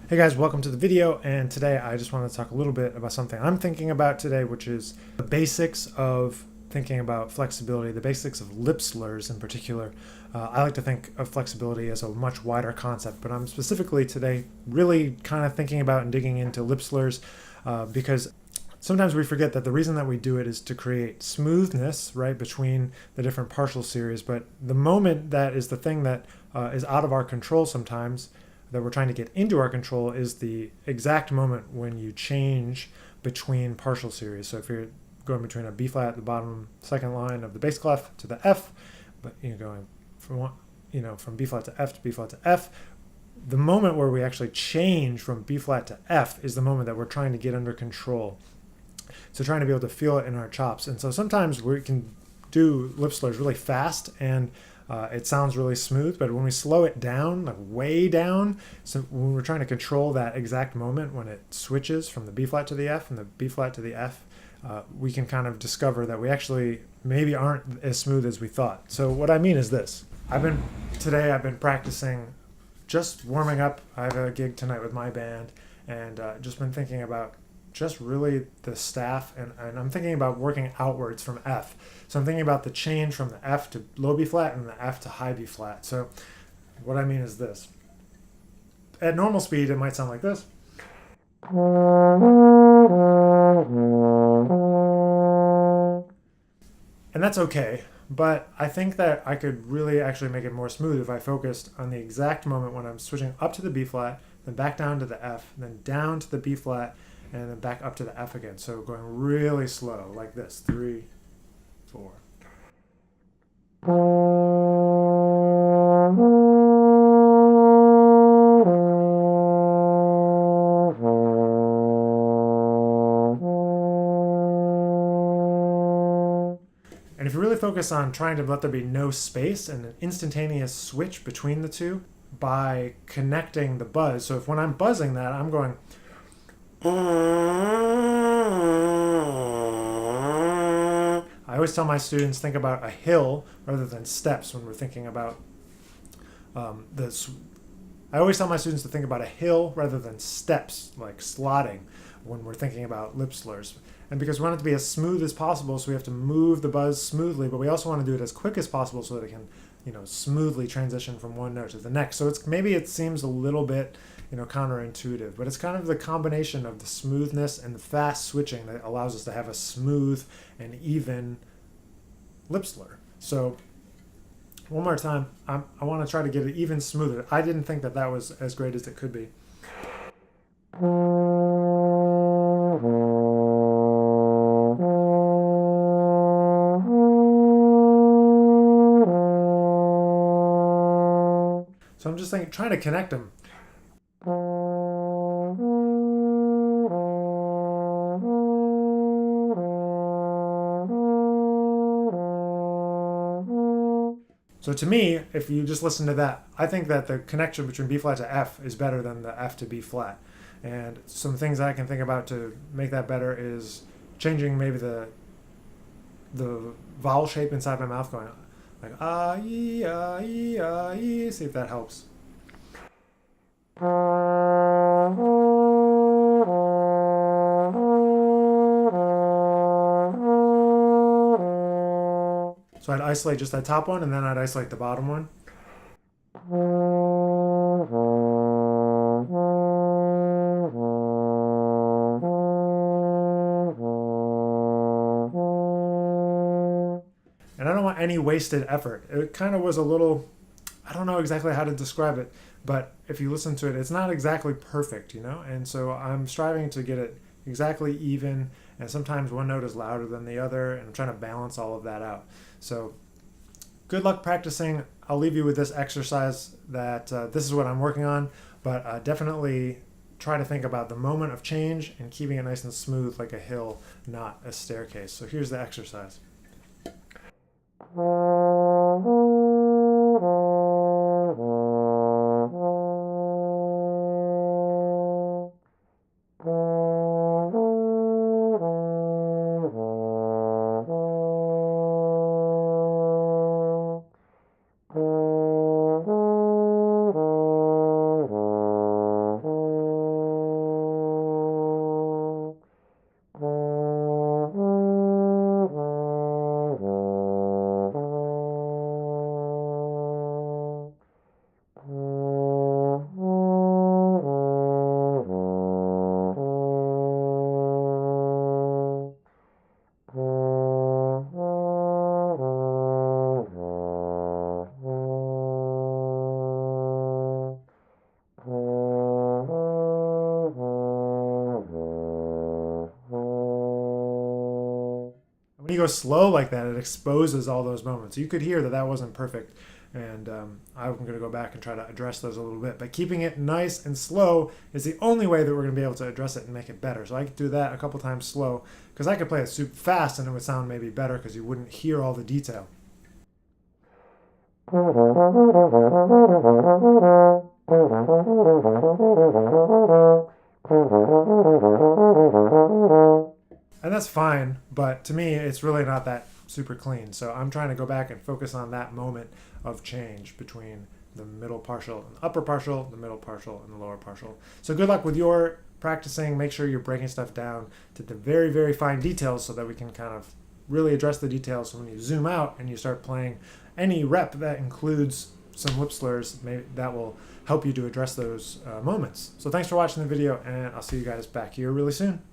Hey guys, welcome to the video, and today I just want to talk a little bit about something I'm thinking about today, which is the basics of thinking about flexibility, the basics of lip slurs in particular. I like to think of flexibility as a much wider concept, but I'm specifically today really kind of thinking about and digging into lip slurs because sometimes we forget that the reason that we do it is to create smoothness, right, between the different partial series, but the moment that is the thing that is out of our control sometimes, that we're trying to get into our control, is the exact moment when you change between partial series. So if you're going between a B flat at the bottom second line of the bass clef to the F, but you're going from from B flat to F to B flat to F, the moment where we actually change from B flat to F is the moment that we're trying to get under control. So trying to be able to feel it in our chops. And so sometimes we can do lip slurs really fast and it sounds really smooth, but when we slow it down, like way down, so when we're trying to control that exact moment when it switches from the B flat to the F and the B flat to the F, we can kind of discover that we actually maybe aren't as smooth as we thought. So what I mean is this. Today I've been practicing, just warming up. I have a gig tonight with my band, and just been thinking about just really the staff, and I'm thinking about working outwards from F. So I'm thinking about the change from the F to low B flat and the F to high B flat. So what I mean is this. At normal speed, it might sound like this. And that's okay, but I think that I could really actually make it more smooth if I focused on the exact moment when I'm switching up to the B flat, then back down to the F, then down to the B flat, and then back up to the F again. So going really slow, like this. 3, 4. And if you really focus on trying to let there be no space and an instantaneous switch between the two by connecting the buzz. So if when I'm buzzing that, I'm going, I always tell my students, think about a hill rather than steps when we're thinking about this. I always tell my students to think about a hill rather than steps, like slotting, when we're thinking about lip slurs. And because we want it to be as smooth as possible, so we have to move the buzz smoothly, but we also want to do it as quick as possible so that it can, smoothly transition from one note to the next. So it seems a little bit, counterintuitive, but it's kind of the combination of the smoothness and the fast switching that allows us to have a smooth and even lip slur. So one more time, I want to try to get it even smoother. I didn't think that that was as great as it could be. So I'm just trying to connect them. So to me, if you just listen to that, I think that the connection between B flat to F is better than the F to B flat. And some things I can think about to make that better is changing maybe the vowel shape inside my mouth, going like ah ee ah ee ah ee. See if that helps. So I'd isolate just that top one, and then I'd isolate the bottom one. And I don't want any wasted effort. It kind of was a little, I don't know exactly how to describe it, but if you listen to it, it's not exactly perfect, And so I'm striving to get it exactly even, and sometimes one note is louder than the other, and I'm trying to balance all of that out. So good luck practicing. I'll leave you with this exercise that this is what I'm working on, but definitely try to think about the moment of change and keeping it nice and smooth like a hill, not a staircase. So here's the exercise. When you go slow like that, it exposes all those moments. You could hear that that wasn't perfect, and I'm going to go back and try to address those a little bit. But keeping it nice and slow is the only way that we're going to be able to address it and make it better. So I could do that a couple times slow, because I could play it super fast and it would sound maybe better because you wouldn't hear all the detail. And that's fine, but to me, it's really not that super clean. So I'm trying to go back and focus on that moment of change between the middle partial and the upper partial, the middle partial and the lower partial. So good luck with your practicing. Make sure you're breaking stuff down to the very, very fine details so that we can kind of really address the details. So when you zoom out and you start playing any rep that includes some lip slurs, maybe that will help you to address those moments. So thanks for watching the video, and I'll see you guys back here really soon.